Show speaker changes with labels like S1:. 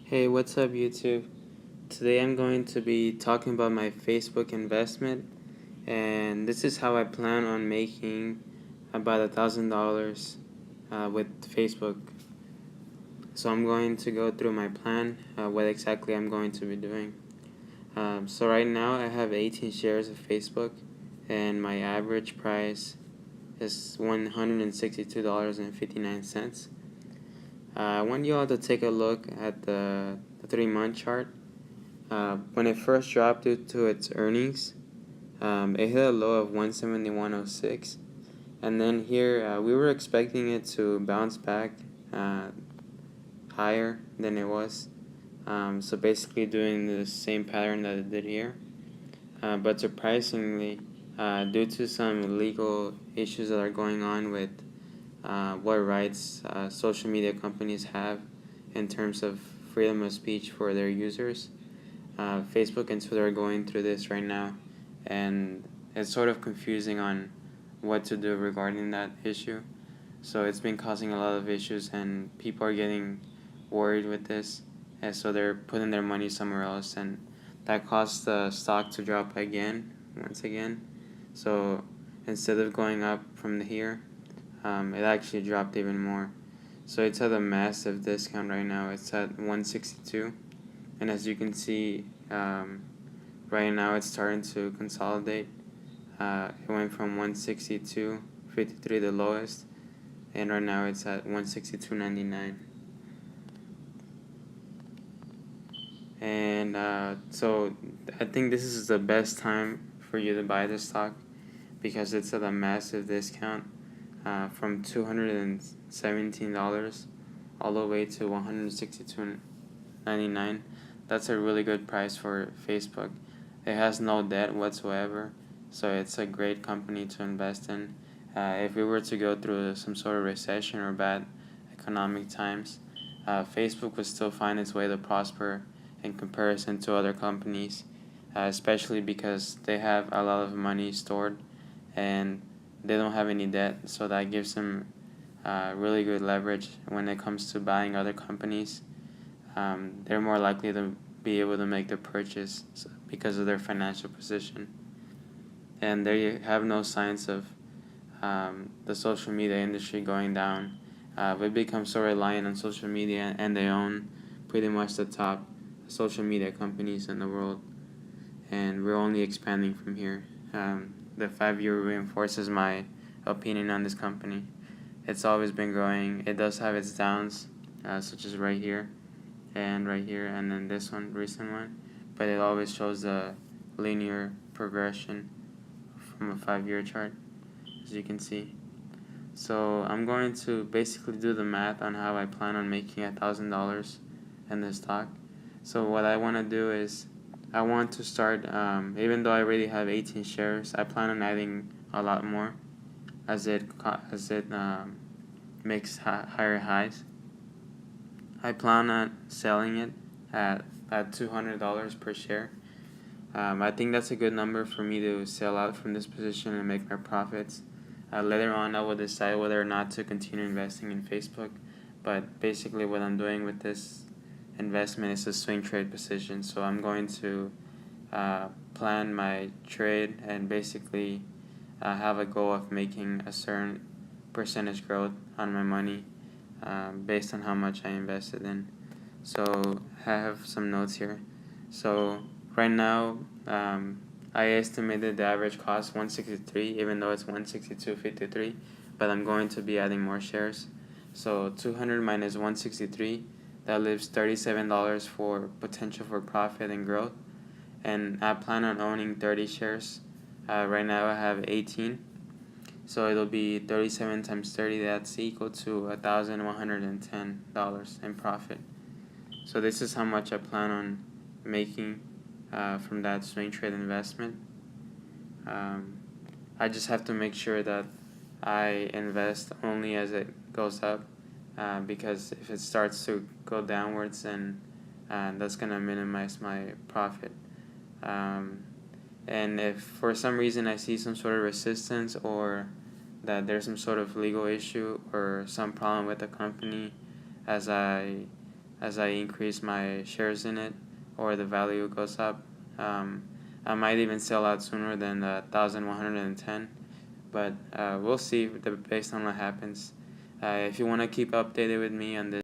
S1: Hey, what's up, YouTube? Today I'm going to be talking about my Facebook investment, and this is how I plan on making about $1,000 with Facebook. So I'm going to go through my plan, what exactly I'm going to be doing. So right now I have 18 shares of Facebook, and my average price is $162.59. I want you all to take a look at the 3-month chart. When it first dropped due to its earnings, it hit a low of 171.06, and then here we were expecting it to bounce back higher than it was. So basically doing the same pattern that it did here, but surprisingly, due to some legal issues that are going on with what rights social media companies have in terms of freedom of speech for their users, Facebook and Twitter are going through this right now, and it's sort of confusing on what to do regarding that issue. So it's been causing a lot of issues, and people are getting worried with this, and so they're putting their money somewhere else, and that caused the stock to drop once again. So instead of going up from here, it actually dropped even more. So it's at a massive discount right now. It's at 162, and as you can see, right now it's starting to consolidate. It went from 162.53, the lowest, and right now it's at 162.99. And so I think this is the best time for you to buy this stock because it's at a massive discount, from $217 all the way to $162.99. That's a really good price for Facebook. It has no debt whatsoever, so it's a great company to invest in. If we were to go through some sort of recession or bad economic times, Facebook would still find its way to prosper in comparison to other companies, especially because they have a lot of money stored and they don't have any debt, so that gives them really good leverage when it comes to buying other companies. They're more likely to be able to make the purchase because of their financial position. And there you have no signs of the social media industry going down. We've become so reliant on social media, and they own pretty much the top social media companies in the world, and we're only expanding from here. The 5-year reinforces my opinion on this company. It's always been growing. It does have its downs, such as right here, and then this one, recent one, but it always shows a linear progression from a 5-year chart, as you can see. So I'm going to basically do the math on how I plan on making $1,000 in this stock. So what I want to do is I want to start, even though I already have 18 shares, I plan on adding a lot more as it makes higher highs. I plan on selling it at $200 per share. I think that's a good number for me to sell out from this position and make my profits. Later on, I will decide whether or not to continue investing in Facebook. But basically, what I'm doing with this investment is a swing trade position. So I'm going to plan my trade and basically have a goal of making a certain percentage growth on my money based on how much I invested in. So I have some notes here. So right now, I estimated the average cost 163, even though it's 162.53, but I'm going to be adding more shares. So 200 minus 163, that leaves $37 for potential for profit and growth. And I plan on owning 30 shares. Right now I have 18. So it'll be 37 times 30, that's equal to $1,110 in profit. So this is how much I plan on making from that swing trade investment. I just have to make sure that I invest only as it goes up, because if it starts to go downwards, then that's going to minimize my profit. And if for some reason I see some sort of resistance, or that there's some sort of legal issue or some problem with the company as I as I increase my shares in it or the value goes up. I might even sell out sooner than the 1,110, but we'll see based on what happens. If you want to keep updated with me on this